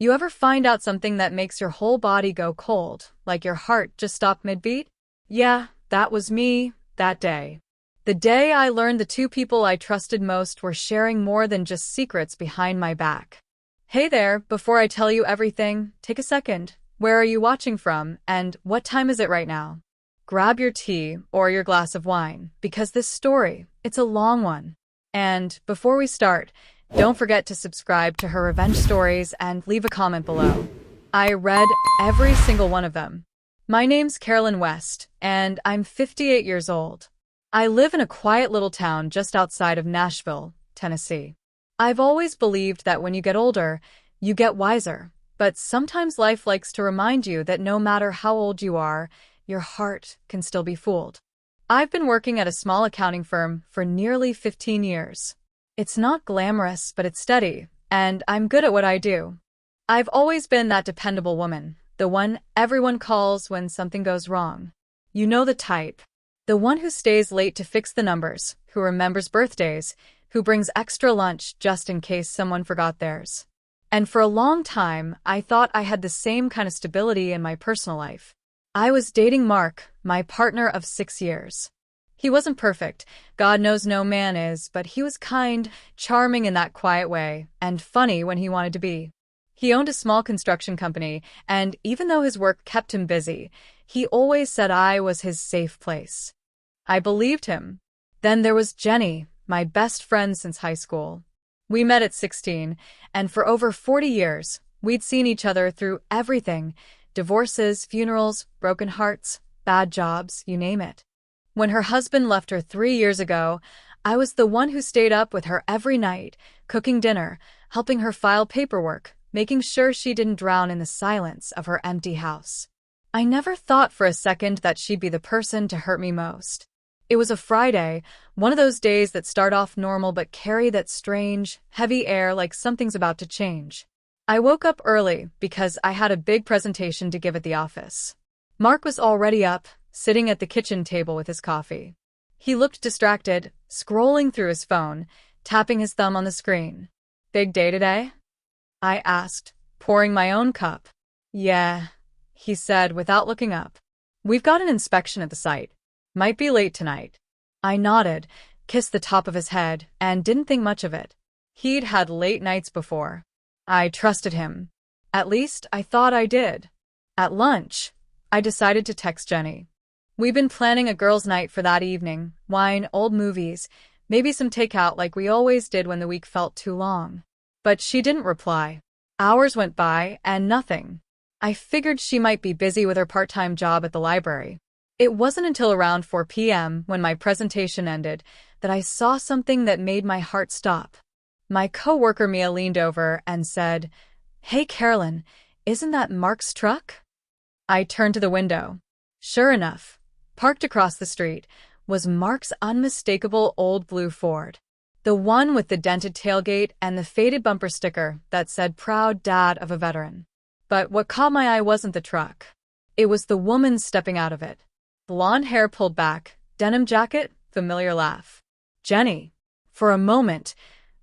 You ever find out something that makes your whole body go cold, like your heart just stopped mid-beat? Yeah, that was me, that day. The day I learned the two people I trusted most were sharing more than just secrets behind my back. Hey there, before I tell you everything, take a second. Where are you watching from, and what time is it right now? Grab your tea or your glass of wine, because this story, it's a long one. And before we start, don't forget to subscribe to her revenge stories and leave a comment below. I read every single one of them. My name's Carolyn West, and I'm 58 years old. I live in a quiet little town just outside of Nashville, Tennessee. I've always believed that when you get older, you get wiser, but sometimes life likes to remind you that no matter how old you are, your heart can still be fooled. I've been working at a small accounting firm for nearly 15 years. It's not glamorous, but it's steady, and I'm good at what I do. I've always been that dependable woman, the one everyone calls when something goes wrong. You know the type. The one who stays late to fix the numbers, who remembers birthdays, who brings extra lunch just in case someone forgot theirs. And for a long time, I thought I had the same kind of stability in my personal life. I was dating Mark, my partner of 6 years. He wasn't perfect, God knows no man is, but he was kind, charming in that quiet way, and funny when he wanted to be. He owned a small construction company, and even though his work kept him busy, he always said I was his safe place. I believed him. Then there was Jenny, my best friend since high school. We met at 16, and for over 40 years, we'd seen each other through everything: divorces, funerals, broken hearts, bad jobs, you name it. When her husband left her 3 years ago, I was the one who stayed up with her every night, cooking dinner, helping her file paperwork, making sure she didn't drown in the silence of her empty house. I never thought for a second that she'd be the person to hurt me most. It was a Friday, one of those days that start off normal but carry that strange, heavy air like something's about to change. I woke up early because I had a big presentation to give at the office. Mark was already up, sitting at the kitchen table with his coffee. He looked distracted, scrolling through his phone, tapping his thumb on the screen. Big day today? I asked, pouring my own cup. Yeah, he said without looking up. We've got an inspection at the site. Might be late tonight. I nodded, kissed the top of his head, and didn't think much of it. He'd had late nights before. I trusted him. At least, I thought I did. At lunch, I decided to text Jenny. We'd been planning a girls' night for that evening, wine, old movies, maybe some takeout like we always did when the week felt too long. But she didn't reply. Hours went by, and nothing. I figured she might be busy with her part-time job at the library. It wasn't until around 4 p.m., when my presentation ended, that I saw something that made my heart stop. My coworker Mia leaned over and said, "Hey Carolyn, isn't that Mark's truck?" I turned to the window. Sure enough, parked across the street, was Mark's unmistakable old blue Ford. The one with the dented tailgate and the faded bumper sticker that said "Proud Dad of a Veteran." But what caught my eye wasn't the truck. It was the woman stepping out of it. Blonde hair pulled back, denim jacket, familiar laugh. Jenny. For a moment,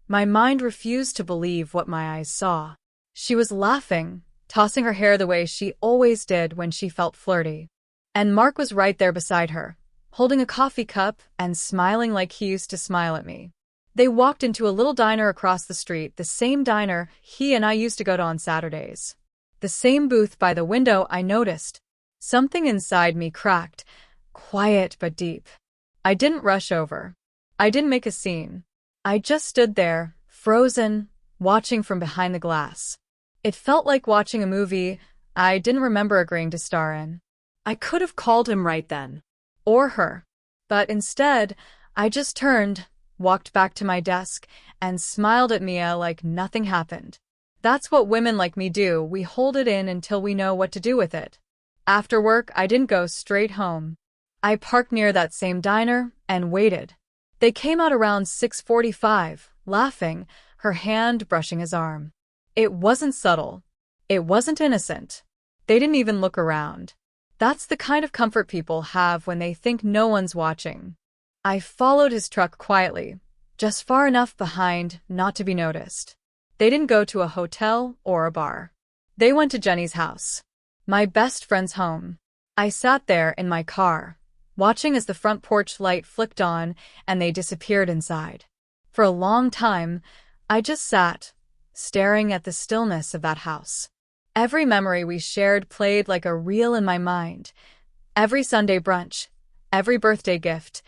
my mind refused to believe what my eyes saw. She was laughing, tossing her hair the way she always did when she felt flirty. And Mark was right there beside her, holding a coffee cup and smiling like he used to smile at me. They walked into a little diner across the street, the same diner he and I used to go to on Saturdays. The same booth by the window. I noticed. Something inside me cracked, quiet but deep. I didn't rush over. I didn't make a scene. I just stood there, frozen, watching from behind the glass. It felt like watching a movie I didn't remember agreeing to star in. I could have called him right then. Or her. But instead, I just turned, walked back to my desk, and smiled at Mia like nothing happened. That's what women like me do. We hold it in until we know what to do with it. After work, I didn't go straight home. I parked near that same diner and waited. They came out around 6:45, laughing, her hand brushing his arm. It wasn't subtle. It wasn't innocent. They didn't even look around. That's the kind of comfort people have when they think no one's watching. I followed his truck quietly, just far enough behind not to be noticed. They didn't go to a hotel or a bar. They went to Jenny's house, my best friend's home. I sat there in my car, watching as the front porch light flicked on and they disappeared inside. For a long time, I just sat, staring at the stillness of that house. Every memory we shared played like a reel in my mind. Every Sunday brunch, every birthday gift,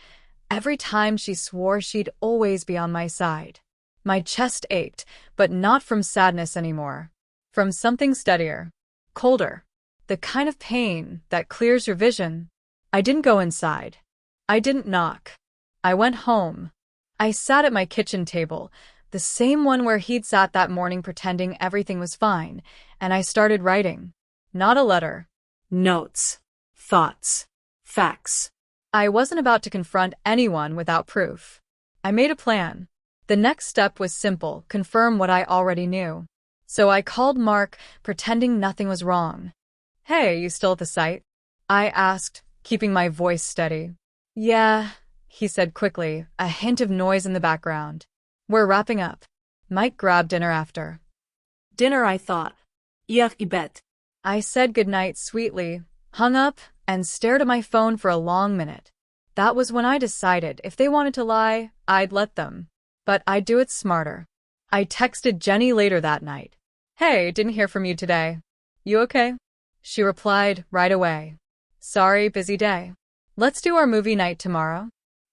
every time she swore she'd always be on my side. My chest ached, but not from sadness anymore. From something steadier, colder. The kind of pain that clears your vision. I didn't go inside. I didn't knock. I went home. I sat at my kitchen table, the same one where he'd sat that morning pretending everything was fine, and I started writing. Not a letter. Notes. Thoughts. Facts. I wasn't about to confront anyone without proof. I made a plan. The next step was simple, confirm what I already knew. So I called Mark, pretending nothing was wrong. "Hey, you still at the site?" I asked, keeping my voice steady. "Yeah," he said quickly, a hint of noise in the background. "We're wrapping up. Might grab dinner after." Dinner, I thought. Yeah, I bet. I said goodnight sweetly, hung up, and stared at my phone for a long minute. That was when I decided if they wanted to lie, I'd let them. But I'd do it smarter. I texted Jenny later that night. "Hey, didn't hear from you today. You okay?" She replied right away. "Sorry, busy day. Let's do our movie night tomorrow."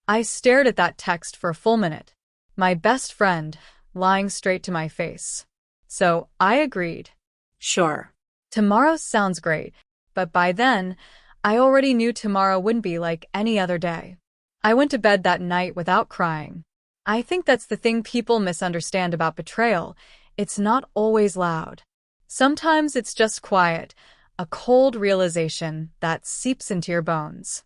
I stared at that text for a full minute. My best friend, lying straight to my face. So I agreed. Sure. Tomorrow sounds great, but by then, I already knew tomorrow wouldn't be like any other day. I went to bed that night without crying. I think that's the thing people misunderstand about betrayal. It's not always loud. Sometimes it's just quiet, a cold realization that seeps into your bones.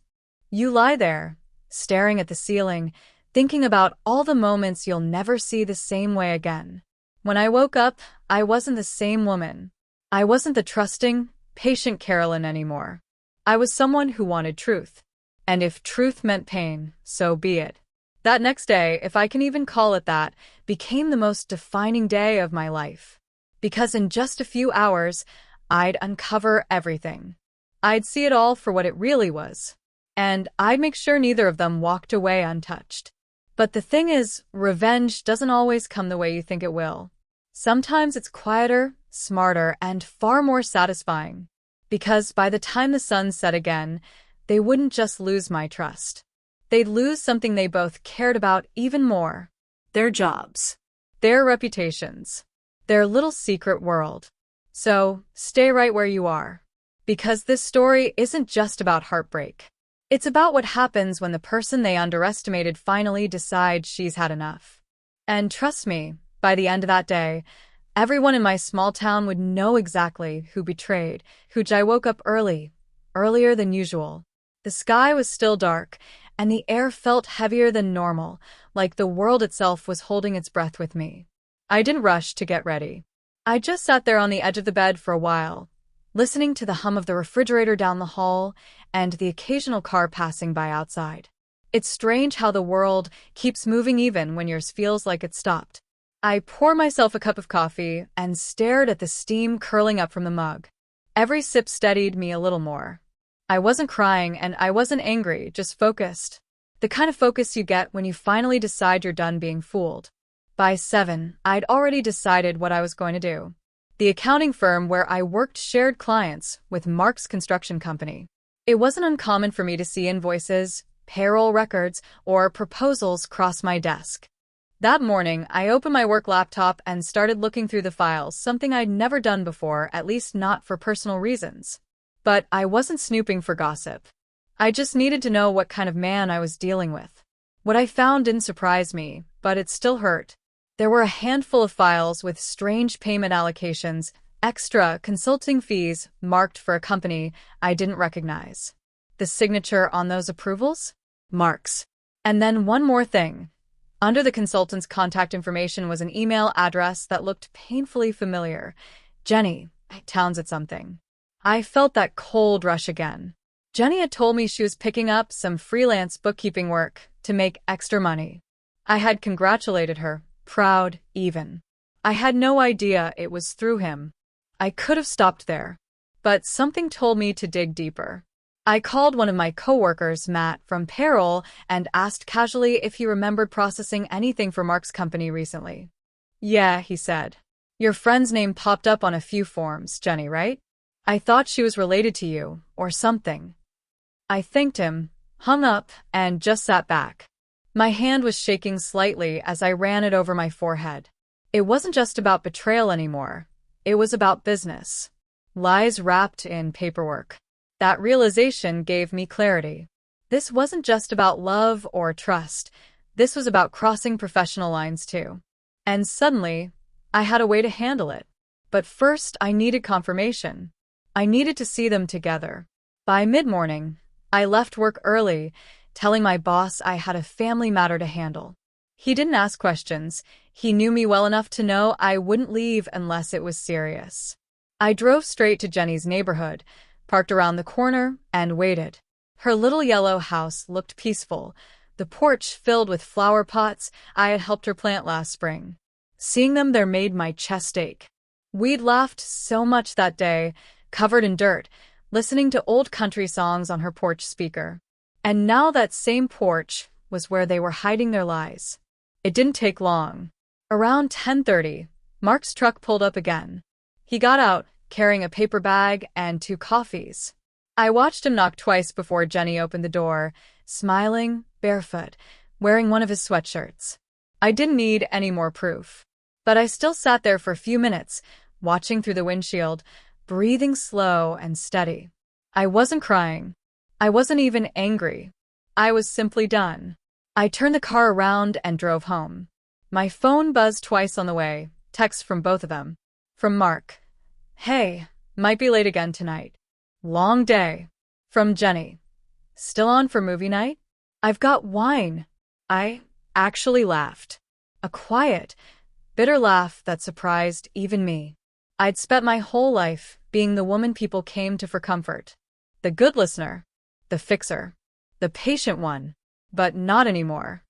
You lie there, staring at the ceiling, thinking about all the moments you'll never see the same way again. When I woke up, I wasn't the same woman. I wasn't the trusting, patient Carolyn anymore. I was someone who wanted truth. And if truth meant pain, so be it. That next day, if I can even call it that, became the most defining day of my life. Because in just a few hours, I'd uncover everything. I'd see it all for what it really was. And I'd make sure neither of them walked away untouched. But the thing is, revenge doesn't always come the way you think it will. Sometimes it's quieter, smarter, and far more satisfying. Because by the time the sun set again, they wouldn't just lose my trust. They'd lose something they both cared about even more. Their jobs. Their reputations. Their little secret world. So, stay right where you are. Because this story isn't just about heartbreak. It's about what happens when the person they underestimated finally decides she's had enough. And trust me, by the end of that day, everyone in my small town would know exactly who betrayed. I woke up earlier than usual. The sky was still dark, and the air felt heavier than normal, like the world itself was holding its breath with me. I didn't rush to get ready. I just sat there on the edge of the bed for a while, listening to the hum of the refrigerator down the hall and the occasional car passing by outside. It's strange how the world keeps moving even when yours feels like it stopped. I poured myself a cup of coffee and stared at the steam curling up from the mug. Every sip steadied me a little more. I wasn't crying and I wasn't angry, just focused. The kind of focus you get when you finally decide you're done being fooled. By 7, I'd already decided what I was going to do. The accounting firm where I worked shared clients with Mark's construction company. It wasn't uncommon for me to see invoices, payroll records, or proposals cross my desk. That morning, I opened my work laptop and started looking through the files, something I'd never done before, at least not for personal reasons. But I wasn't snooping for gossip. I just needed to know what kind of man I was dealing with. What I found didn't surprise me, but it still hurt. There were a handful of files with strange payment allocations, extra consulting fees marked for a company I didn't recognize. The signature on those approvals? Mark's. And then one more thing. Under the consultant's contact information was an email address that looked painfully familiar. Jenny, Townsend something. I felt that cold rush again. Jenny had told me she was picking up some freelance bookkeeping work to make extra money. I had congratulated her, proud, even. I had no idea it was through him. I could have stopped there, but something told me to dig deeper. I called one of my coworkers, Matt, from payroll, and asked casually if he remembered processing anything for Mark's company recently. Yeah, he said. Your friend's name popped up on a few forms, Jenny, right? I thought she was related to you, or something. I thanked him, hung up, and just sat back. My hand was shaking slightly as I ran it over my forehead. It wasn't just about betrayal anymore. It was about business. Lies wrapped in paperwork. That realization gave me clarity. This wasn't just about love or trust. This was about crossing professional lines too. And suddenly, I had a way to handle it. But first, I needed confirmation. I needed to see them together. By mid-morning, I left work early, telling my boss I had a family matter to handle. He didn't ask questions. He knew me well enough to know I wouldn't leave unless it was serious. I drove straight to Jenny's neighborhood, parked around the corner, and waited. Her little yellow house looked peaceful, the porch filled with flower pots I had helped her plant last spring. Seeing them there made my chest ache. We'd laughed so much that day, covered in dirt, listening to old country songs on her porch speaker. And now that same porch was where they were hiding their lies. It didn't take long. Around 10:30, Mark's truck pulled up again. He got out, carrying a paper bag and 2 coffees. I watched him knock twice before Jenny opened the door, smiling, barefoot, wearing one of his sweatshirts. I didn't need any more proof. But I still sat there for a few minutes, watching through the windshield, breathing slow and steady. I wasn't crying. I wasn't even angry. I was simply done. I turned the car around and drove home. My phone buzzed twice on the way, texts from both of them. From Mark. Hey, might be late again tonight. Long day. From Jenny. Still on for movie night? I've got wine. I actually laughed. A quiet, bitter laugh that surprised even me. I'd spent my whole life being the woman people came to for comfort. The good listener. The fixer. The patient one. But not anymore.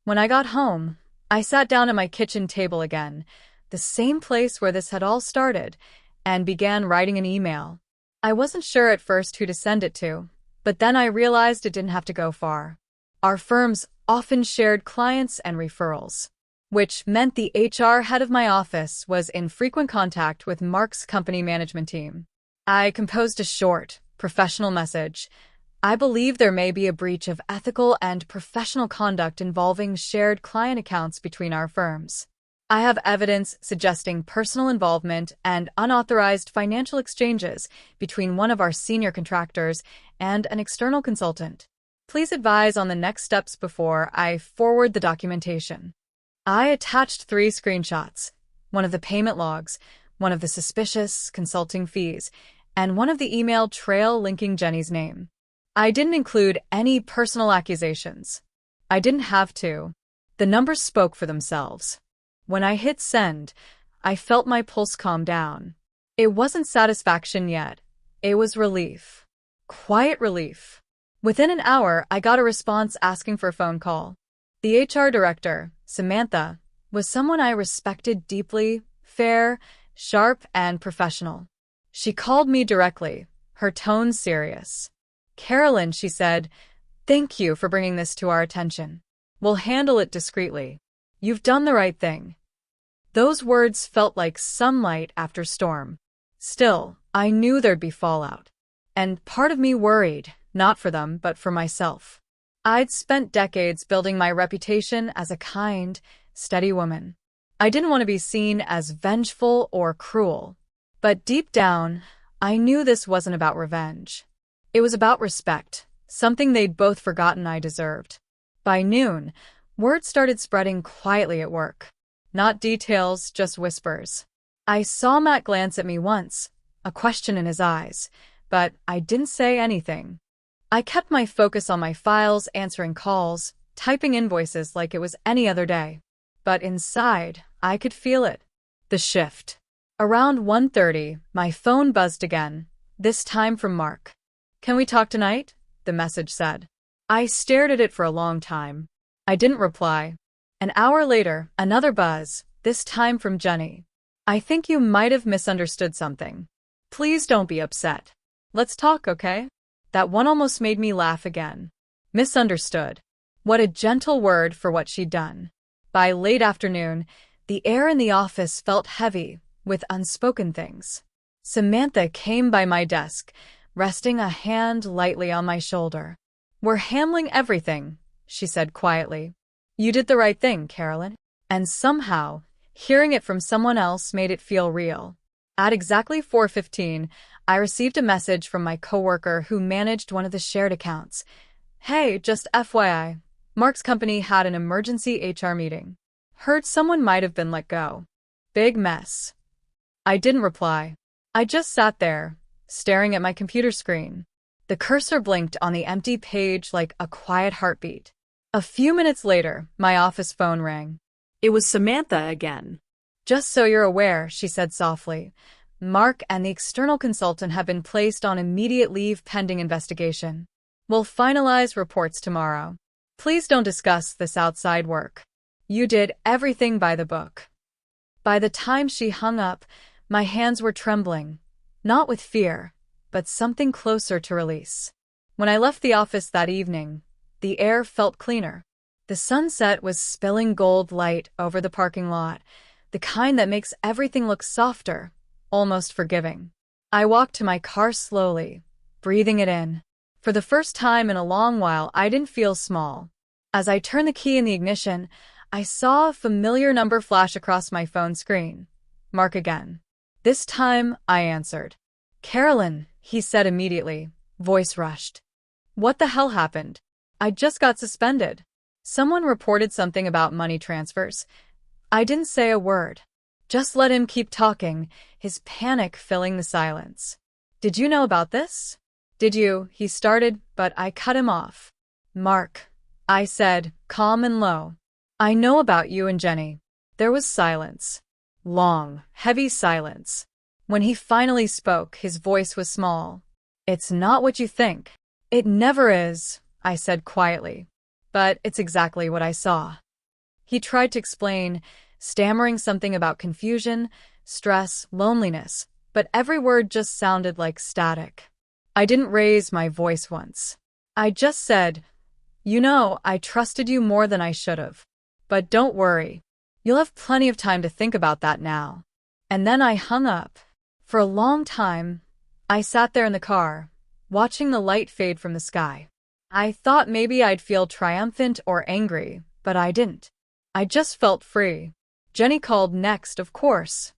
When I got home, I sat down at my kitchen table again, the same place where this had all started, and began writing an email. I wasn't sure at first who to send it to, but then I realized it didn't have to go far. Our firms often shared clients and referrals, which meant the HR head of my office was in frequent contact with Mark's company management team. I composed a short, professional message. I believe there may be a breach of ethical and professional conduct involving shared client accounts between our firms. I have evidence suggesting personal involvement and unauthorized financial exchanges between one of our senior contractors and an external consultant. Please advise on the next steps before I forward the documentation. I attached 3 screenshots, one of the payment logs, one of the suspicious consulting fees, and one of the email trail linking Jenny's name. I didn't include any personal accusations. I didn't have to. The numbers spoke for themselves. When I hit send, I felt my pulse calm down. It wasn't satisfaction yet. It was relief. Quiet relief. Within an hour, I got a response asking for a phone call. The HR director, Samantha, was someone I respected deeply, fair, sharp, and professional. She called me directly, her tone serious. Carolyn, she said, thank you for bringing this to our attention. We'll handle it discreetly. You've done the right thing. Those words felt like sunlight after storm. Still, I knew there'd be fallout. And part of me worried, not for them, but for myself. I'd spent decades building my reputation as a kind, steady woman. I didn't want to be seen as vengeful or cruel. But deep down, I knew this wasn't about revenge. It was about respect, something they'd both forgotten I deserved. By noon, word started spreading quietly at work. Not details, just whispers. I saw Matt glance at me once, a question in his eyes, but I didn't say anything. I kept my focus on my files, answering calls, typing invoices like it was any other day. But inside, I could feel it. The shift. Around 1:30, my phone buzzed again, this time from Mark. Can we talk tonight? The message said. I stared at it for a long time. I didn't reply. An hour later, another buzz, this time from Jenny. I think you might have misunderstood something. Please don't be upset. Let's talk, okay? That one almost made me laugh again. Misunderstood. What a gentle word for what she'd done. By late afternoon, the air in the office felt heavy with unspoken things. Samantha came by my desk, resting a hand lightly on my shoulder. "We're handling everything," she said quietly. "You did the right thing, Carolyn." And somehow, hearing it from someone else made it feel real. At exactly 4:15, I received a message from my coworker who managed one of the shared accounts. "Hey, just FYI, Mark's company had an emergency HR meeting. Heard someone might have been let go. Big mess." I didn't reply. I just sat there, staring at my computer screen. The cursor blinked on the empty page like a quiet heartbeat. A few minutes later, my office phone rang. It was Samantha again. "Just so you're aware," she said softly, "Mark and the external consultant have been placed on immediate leave pending investigation. We'll finalize reports tomorrow. Please don't discuss this outside work. You did everything by the book." By the time she hung up, my hands were trembling, not with fear, but something closer to release. When I left the office that evening, the air felt cleaner. The sunset was spilling gold light over the parking lot, the kind that makes everything look softer, almost forgiving. I walked to my car slowly, breathing it in. For the first time in a long while, I didn't feel small. As I turned the key in the ignition, I saw a familiar number flash across my phone screen. Mark again. This time, I answered. "Carolyn," he said immediately, voice rushed. "What the hell happened? I just got suspended. Someone reported something about money transfers." I didn't say a word. Just let him keep talking, his panic filling the silence. "Did you know about this?" "Did you?" he started, but I cut him off. "Mark," I said, calm and low. "I know about you and Jenny." There was silence. Long, heavy silence. When he finally spoke, his voice was small. "It's not what you think." "It never is," I said quietly. "But it's exactly what I saw." He tried to explain, stammering something about confusion, stress, loneliness, but every word just sounded like static. I didn't raise my voice once. I just said, "You know, I trusted you more than I should have. But don't worry. You'll have plenty of time to think about that now." And then I hung up. For a long time, I sat there in the car, watching the light fade from the sky. I thought maybe I'd feel triumphant or angry, but I didn't. I just felt free. Jenny called next, of course.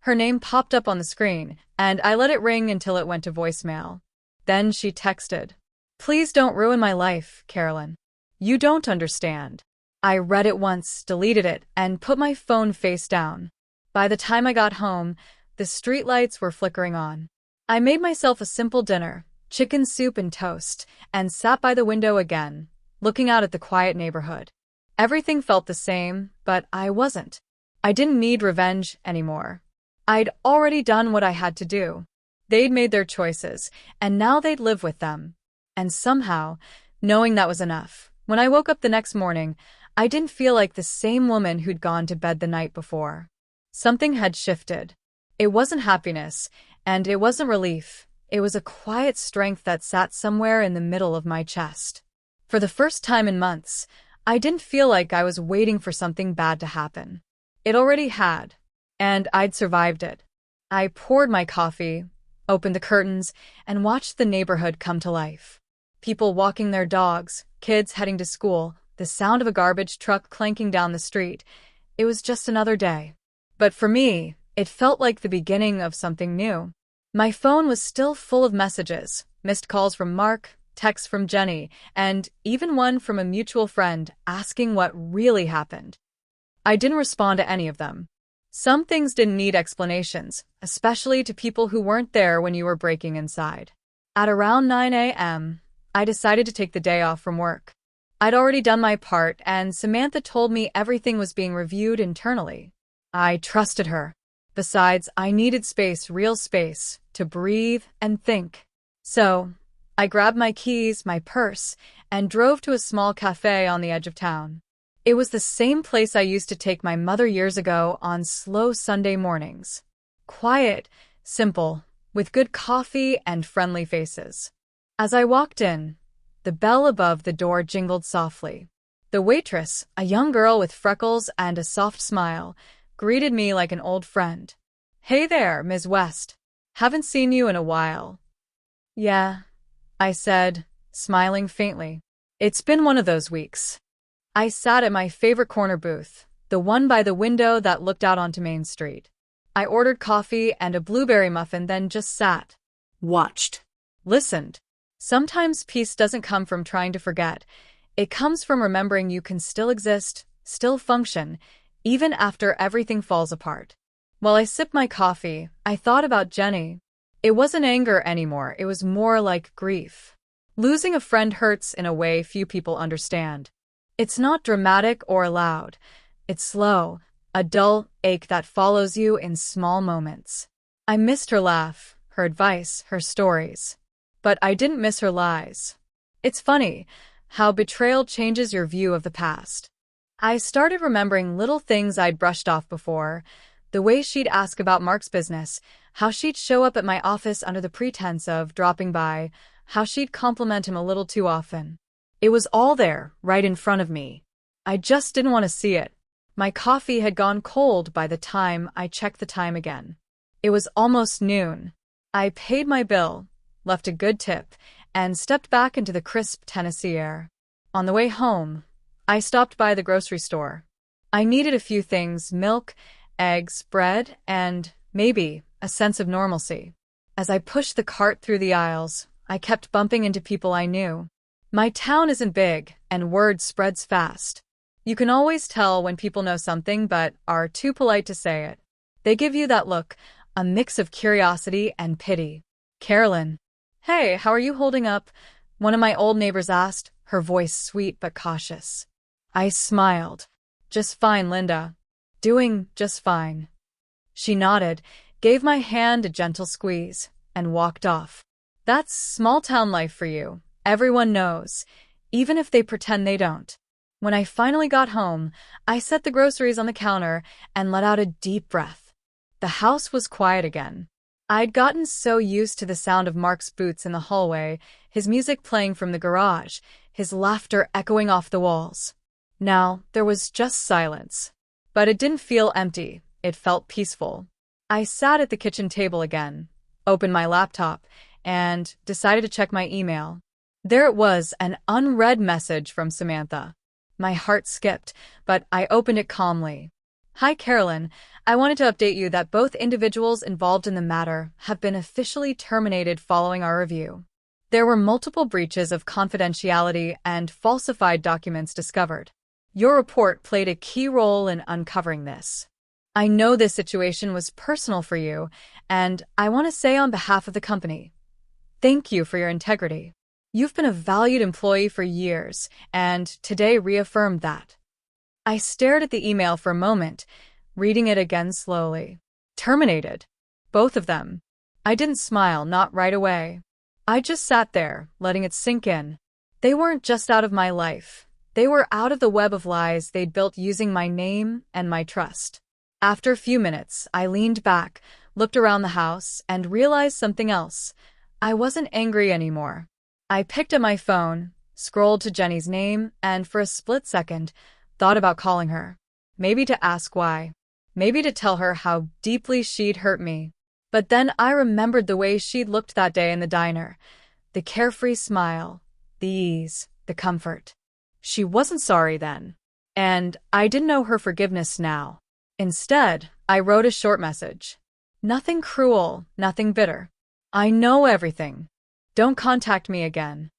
Her name popped up on the screen, and I let it ring until it went to voicemail. Then she texted, "Please don't ruin my life, Carolyn. You don't understand." I read it once, deleted it, and put my phone face down. By the time I got home, the streetlights were flickering on. I made myself a simple dinner, chicken soup and toast, and sat by the window again, looking out at the quiet neighborhood. Everything felt the same, but I wasn't. I didn't need revenge anymore. I'd already done what I had to do. They'd made their choices, and now they'd live with them. And somehow, knowing that was enough, when I woke up the next morning, I didn't feel like the same woman who'd gone to bed the night before. Something had shifted. It wasn't happiness, and it wasn't relief. It was a quiet strength that sat somewhere in the middle of my chest. For the first time in months, I didn't feel like I was waiting for something bad to happen. It already had, and I'd survived it. I poured my coffee, opened the curtains, and watched the neighborhood come to life. People walking their dogs, kids heading to school, the sound of a garbage truck clanking down the street. It was just another day. But for me, it felt like the beginning of something new. My phone was still full of messages, missed calls from Mark, texts from Jenny, and even one from a mutual friend asking what really happened. I didn't respond to any of them. Some things didn't need explanations, especially to people who weren't there when you were breaking inside. At around 9 a.m., I decided to take the day off from work. I'd already done my part, and Samantha told me everything was being reviewed internally. I trusted her. Besides, I needed space, real space, to breathe and think. So, I grabbed my keys, my purse, and drove to a small cafe on the edge of town. It was the same place I used to take my mother years ago on slow Sunday mornings. Quiet, simple, with good coffee and friendly faces. As I walked in, the bell above the door jingled softly. The waitress, a young girl with freckles and a soft smile, greeted me like an old friend. "Hey there, Ms. West. Haven't seen you in a while." "Yeah," I said, smiling faintly. "It's been one of those weeks." I sat at my favorite corner booth, the one by the window that looked out onto Main Street. I ordered coffee and a blueberry muffin, then just sat. Watched. Listened. Sometimes peace doesn't come from trying to forget. It comes from remembering you can still exist, still function, even after everything falls apart. While I sipped my coffee, I thought about Jenny. It wasn't anger anymore, it was more like grief. Losing a friend hurts in a way few people understand. It's not dramatic or loud. It's slow, a dull ache that follows you in small moments. I missed her laugh, her advice, her stories. But I didn't miss her lies. It's funny how betrayal changes your view of the past. I started remembering little things I'd brushed off before, the way she'd ask about Mark's business, how she'd show up at my office under the pretense of dropping by, how she'd compliment him a little too often. It was all there, right in front of me. I just didn't want to see it. My coffee had gone cold by the time I checked the time again. It was almost noon. I paid my bill, left a good tip, and stepped back into the crisp Tennessee air. On the way home, I stopped by the grocery store. I needed a few things: milk, eggs, bread, and, maybe, a sense of normalcy. As I pushed the cart through the aisles, I kept bumping into people I knew. My town isn't big, and word spreads fast. You can always tell when people know something but are too polite to say it. They give you that look, a mix of curiosity and pity. "Carolyn." "Hey, how are you holding up?" one of my old neighbors asked, her voice sweet but cautious. I smiled. "Just fine, Linda. Doing just fine." She nodded, gave my hand a gentle squeeze, and walked off. That's small-town life for you. Everyone knows, even if they pretend they don't. When I finally got home, I set the groceries on the counter and let out a deep breath. The house was quiet again. I'd gotten so used to the sound of Mark's boots in the hallway, his music playing from the garage, his laughter echoing off the walls. Now, there was just silence. But it didn't feel empty, it felt peaceful. I sat at the kitchen table again, opened my laptop, and decided to check my email. There it was, an unread message from Samantha. My heart skipped, but I opened it calmly. "Hi, Carolyn. I wanted to update you that both individuals involved in the matter have been officially terminated following our review. There were multiple breaches of confidentiality and falsified documents discovered. Your report played a key role in uncovering this. I know this situation was personal for you, and I want to say on behalf of the company, thank you for your integrity. You've been a valued employee for years, and today reaffirmed that." I stared at the email for a moment, reading it again slowly. Terminated. Both of them. I didn't smile, not right away. I just sat there, letting it sink in. They weren't just out of my life. They were out of the web of lies they'd built using my name and my trust. After a few minutes, I leaned back, looked around the house, and realized something else. I wasn't angry anymore. I picked up my phone, scrolled to Jenny's name, and for a split second, thought about calling her. Maybe to ask why. Maybe to tell her how deeply she'd hurt me. But then I remembered the way she'd looked that day in the diner. The carefree smile, the ease, the comfort. She wasn't sorry then. And I didn't know her forgiveness now. Instead, I wrote a short message. Nothing cruel, nothing bitter. I know everything. Don't contact me again.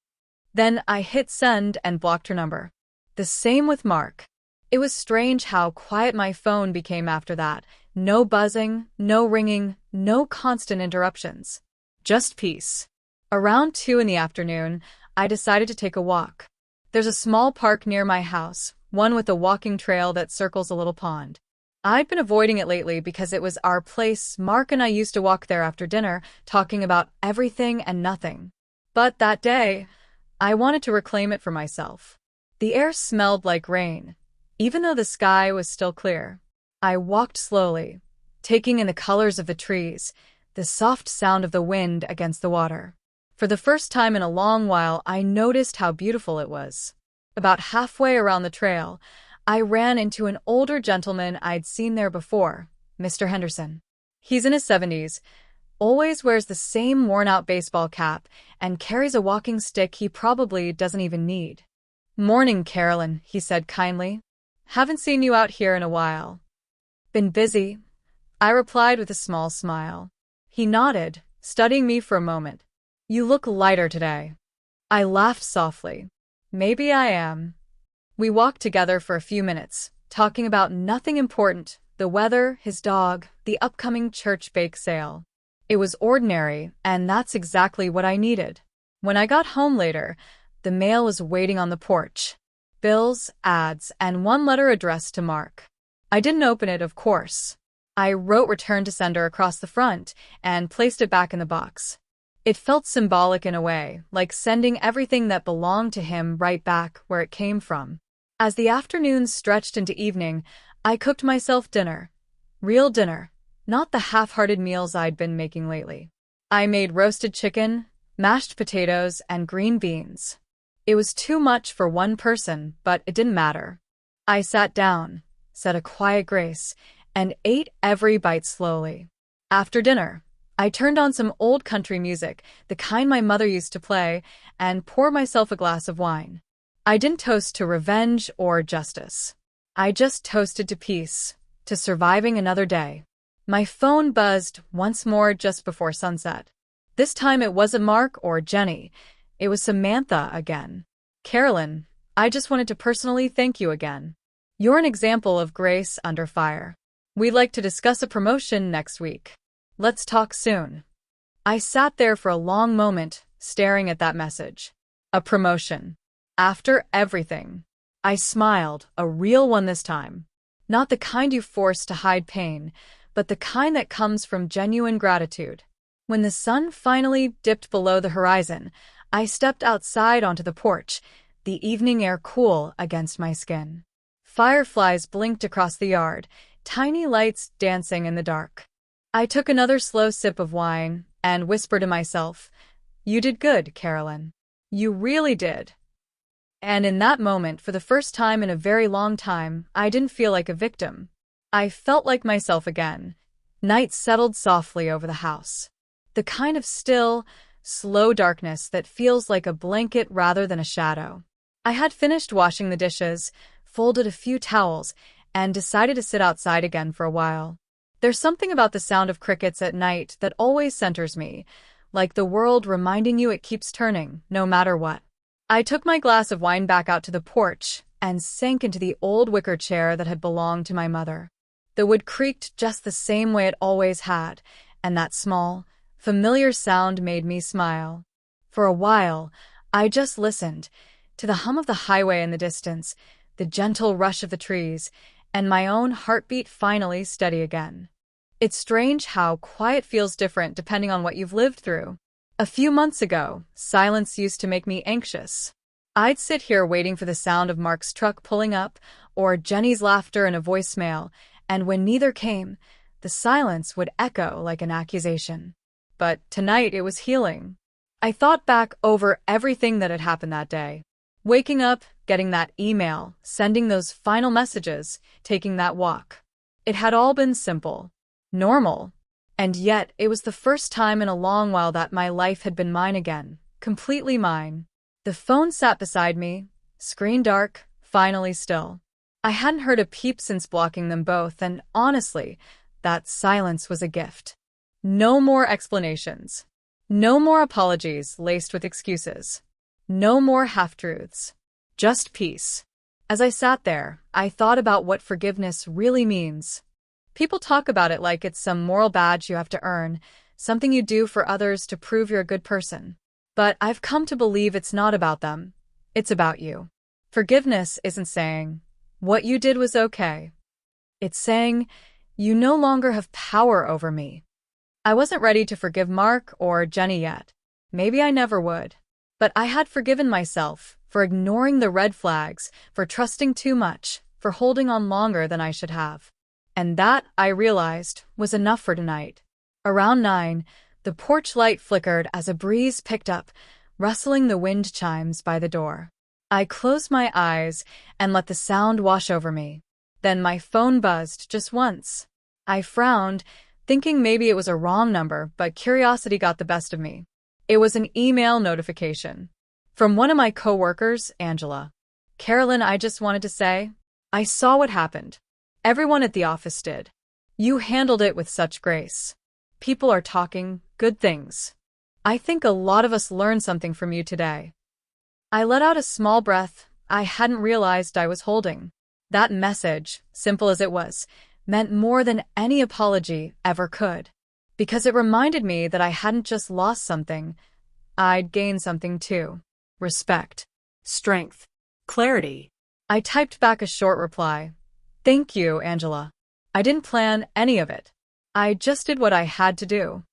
Then I hit send and blocked her number. The same with Mark. It was strange how quiet my phone became after that. No buzzing, no ringing, no constant interruptions. Just peace. Around 2 in the afternoon, I decided to take a walk. There's a small park near my house, one with a walking trail that circles a little pond. I'd been avoiding it lately because it was our place. Mark and I used to walk there after dinner, talking about everything and nothing. But that day, I wanted to reclaim it for myself. The air smelled like rain, even though the sky was still clear. I walked slowly, taking in the colors of the trees, the soft sound of the wind against the water. For the first time in a long while, I noticed how beautiful it was. About halfway around the trail, I ran into an older gentleman I'd seen there before, Mr. Henderson. He's in his 70s, always wears the same worn-out baseball cap, and carries a walking stick he probably doesn't even need. "Morning, Carolyn," he said kindly. "Haven't seen you out here in a while." "Been busy," I replied with a small smile. He nodded, studying me for a moment. "You look lighter today." I laughed softly. "Maybe I am." We walked together for a few minutes, talking about nothing important, the weather, his dog, the upcoming church bake sale. It was ordinary, and that's exactly what I needed. When I got home later, the mail was waiting on the porch. Bills, ads, and one letter addressed to Mark. I didn't open it, of course. I wrote "Return to Sender" across the front and placed it back in the box. It felt symbolic in a way, like sending everything that belonged to him right back where it came from. As the afternoon stretched into evening, I cooked myself dinner. Real dinner, not the half-hearted meals I'd been making lately. I made roasted chicken, mashed potatoes, and green beans. It was too much for one person, but it didn't matter. I sat down, said a quiet grace, and ate every bite slowly. After dinner, I turned on some old country music, the kind my mother used to play, and poured myself a glass of wine. I didn't toast to revenge or justice. I just toasted to peace, to surviving another day. My phone buzzed once more just before sunset. This time it wasn't Mark or Jenny. It was Samantha again. "Carolyn, I just wanted to personally thank you again. You're an example of grace under fire. We'd like to discuss a promotion next week. Let's talk soon." I sat there for a long moment, staring at that message. A promotion. After everything. I smiled, a real one this time. Not the kind you force to hide pain, but the kind that comes from genuine gratitude. When the sun finally dipped below the horizon, I stepped outside onto the porch, the evening air cool against my skin. Fireflies blinked across the yard, tiny lights dancing in the dark. I took another slow sip of wine and whispered to myself, "You did good, Carolyn. You really did." And in that moment, for the first time in a very long time, I didn't feel like a victim. I felt like myself again. Night settled softly over the house. The kind of still, slow darkness that feels like a blanket rather than a shadow. I had finished washing the dishes, folded a few towels, and decided to sit outside again for a while. There's something about the sound of crickets at night that always centers me, like the world reminding you it keeps turning, no matter what. I took my glass of wine back out to the porch and sank into the old wicker chair that had belonged to my mother. The wood creaked just the same way it always had, and that small, familiar sound made me smile. For a while, I just listened to the hum of the highway in the distance, the gentle rush of the trees, and my own heartbeat finally steady again. It's strange how quiet feels different depending on what you've lived through. A few months ago, silence used to make me anxious. I'd sit here waiting for the sound of Mark's truck pulling up, or Jenny's laughter in a voicemail, and when neither came, the silence would echo like an accusation. But tonight it was healing. I thought back over everything that had happened that day. Waking up, getting that email, sending those final messages, taking that walk. It had all been simple. Normal. And yet, it was the first time in a long while that my life had been mine again, completely mine. The phone sat beside me, screen dark, finally still. I hadn't heard a peep since blocking them both, and honestly, that silence was a gift. No more explanations. No more apologies laced with excuses. No more half-truths. Just peace. As I sat there, I thought about what forgiveness really means. People talk about it like it's some moral badge you have to earn, something you do for others to prove you're a good person. But I've come to believe it's not about them. It's about you. Forgiveness isn't saying, "What you did was okay." It's saying, "You no longer have power over me." I wasn't ready to forgive Mark or Jenny yet. Maybe I never would. But I had forgiven myself for ignoring the red flags, for trusting too much, for holding on longer than I should have. And that, I realized, was enough for tonight. Around 9, the porch light flickered as a breeze picked up, rustling the wind chimes by the door. I closed my eyes and let the sound wash over me. Then my phone buzzed just once. I frowned, thinking maybe it was a wrong number, but curiosity got the best of me. It was an email notification. From one of my coworkers, Angela. Carolyn, I just wanted to say, I saw what happened. Everyone at the office did. You handled it with such grace. People are talking good things. I think a lot of us learned something from you today. I let out a small breath I hadn't realized I was holding. That message, simple as it was, meant more than any apology ever could. Because it reminded me that I hadn't just lost something, I'd gained something too. Respect. Strength. Clarity. I typed back a short reply. Thank you, Angela. I didn't plan any of it. I just did what I had to do.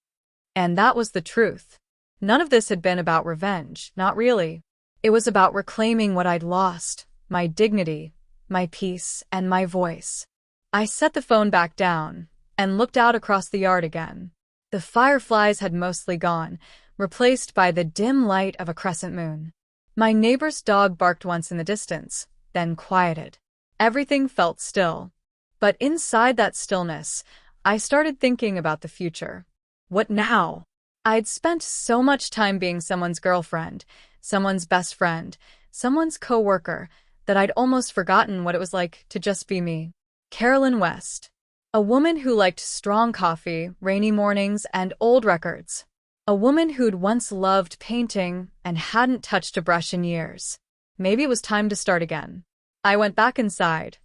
And that was the truth. None of this had been about revenge, not really. It was about reclaiming what I'd lost, my dignity, my peace, and my voice. I set the phone back down and looked out across the yard again. The fireflies had mostly gone, replaced by the dim light of a crescent moon. My neighbor's dog barked once in the distance, then quieted. Everything felt still. But inside that stillness, I started thinking about the future. What now? I'd spent so much time being someone's girlfriend, someone's best friend, someone's coworker, that I'd almost forgotten what it was like to just be me. Carolyn West. A woman who liked strong coffee, rainy mornings, and old records. A woman who'd once loved painting and hadn't touched a brush in years. Maybe it was time to start again. I went back inside,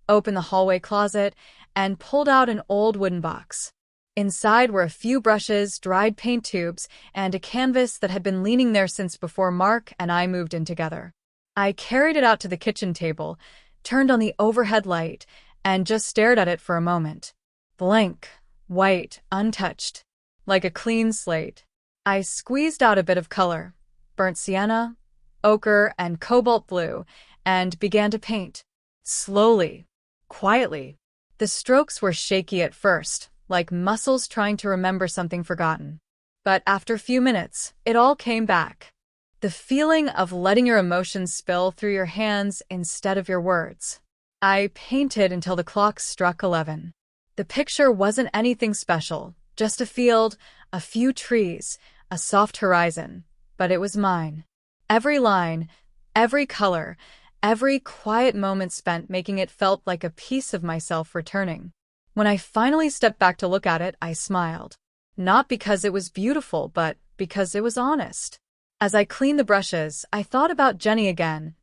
opened the hallway closet, and pulled out an old wooden box. Inside were a few brushes, dried paint tubes, and a canvas that had been leaning there since before Mark and I moved in together. I carried it out to the kitchen table, turned on the overhead light, and just stared at it for a moment. Blank, white, untouched, like a clean slate. I squeezed out a bit of color, burnt sienna, ochre, and cobalt blue, and began to paint. Slowly, quietly. The strokes were shaky at first, like muscles trying to remember something forgotten. But after a few minutes, it all came back. The feeling of letting your emotions spill through your hands instead of your words. I painted until the clock struck 11. The picture wasn't anything special, just a field, a few trees, a soft horizon, but it was mine. Every line, every color, every quiet moment spent making it felt like a piece of myself returning. When I finally stepped back to look at it, I smiled. Not because it was beautiful, but because it was honest. As I cleaned the brushes, I thought about Jenny again.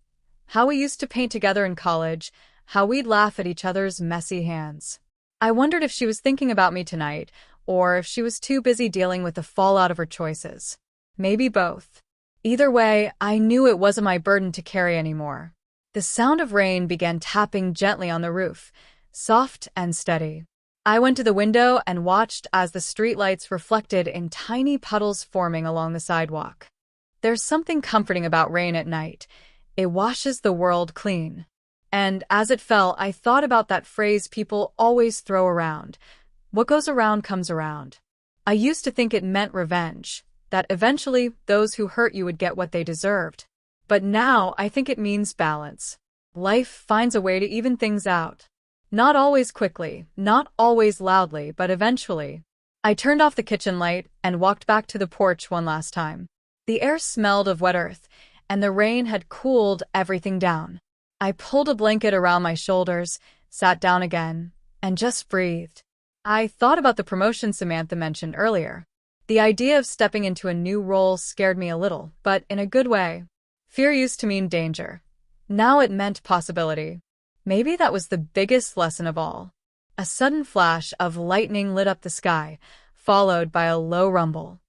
How we used to paint together in college, how we'd laugh at each other's messy hands. I wondered if she was thinking about me tonight, or if she was too busy dealing with the fallout of her choices. Maybe both. Either way, I knew it wasn't my burden to carry anymore. The sound of rain began tapping gently on the roof, soft and steady. I went to the window and watched as the streetlights reflected in tiny puddles forming along the sidewalk. There's something comforting about rain at night. It washes the world clean. And as it fell, I thought about that phrase people always throw around. What goes around comes around. I used to think it meant revenge, that eventually those who hurt you would get what they deserved. But now I think it means balance. Life finds a way to even things out. Not always quickly, not always loudly, but eventually. I turned off the kitchen light and walked back to the porch one last time. The air smelled of wet earth, and the rain had cooled everything down. I pulled a blanket around my shoulders, sat down again, and just breathed. I thought about the promotion Samantha mentioned earlier. The idea of stepping into a new role scared me a little, but in a good way. Fear used to mean danger. Now it meant possibility. Maybe that was the biggest lesson of all. A sudden flash of lightning lit up the sky, followed by a low rumble.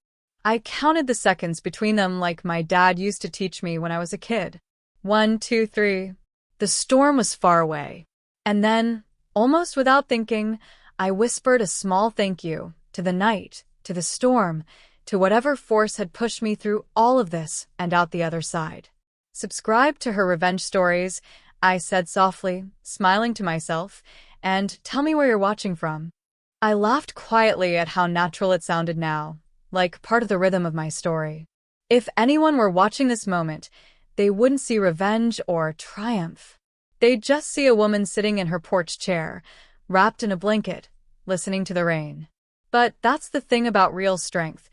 I counted the seconds between them like my dad used to teach me when I was a kid. 1, 2, 3. The storm was far away. And then, almost without thinking, I whispered a small thank you to the night, to the storm, to whatever force had pushed me through all of this and out the other side. Subscribe to her revenge stories, I said softly, smiling to myself, and tell me where you're watching from. I laughed quietly at how natural it sounded now, like part of the rhythm of my story. If anyone were watching this moment, they wouldn't see revenge or triumph. They'd just see a woman sitting in her porch chair, wrapped in a blanket, listening to the rain. But that's the thing about real strength.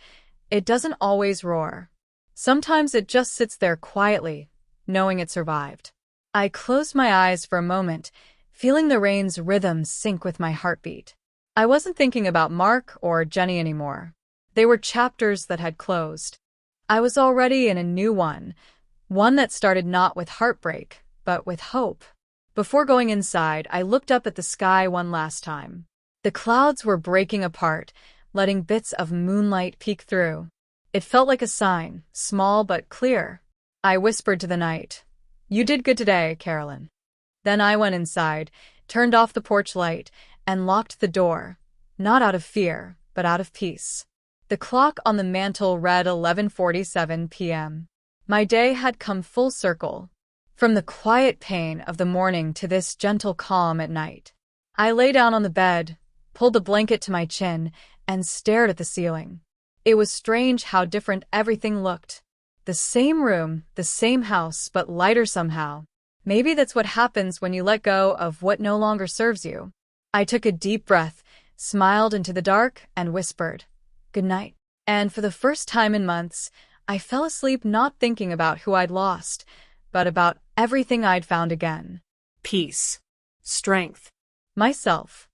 It doesn't always roar. Sometimes it just sits there quietly, knowing it survived. I closed my eyes for a moment, feeling the rain's rhythm sync with my heartbeat. I wasn't thinking about Mark or Jenny anymore. They were chapters that had closed. I was already in a new one that started not with heartbreak, but with hope. Before going inside, I looked up at the sky one last time. The clouds were breaking apart, letting bits of moonlight peek through. It felt like a sign, small but clear. I whispered to the night, "You did good today, Carolyn." Then I went inside, turned off the porch light, and locked the door, not out of fear, but out of peace. The clock on the mantel read 11:47 p.m. My day had come full circle, from the quiet pain of the morning to this gentle calm at night. I lay down on the bed, pulled the blanket to my chin, and stared at the ceiling. It was strange how different everything looked. The same room, the same house, but lighter somehow. Maybe that's what happens when you let go of what no longer serves you. I took a deep breath, smiled into the dark, and whispered, "Good night." And for the first time in months, I fell asleep not thinking about who I'd lost, but about everything I'd found again. Peace. Strength. Myself.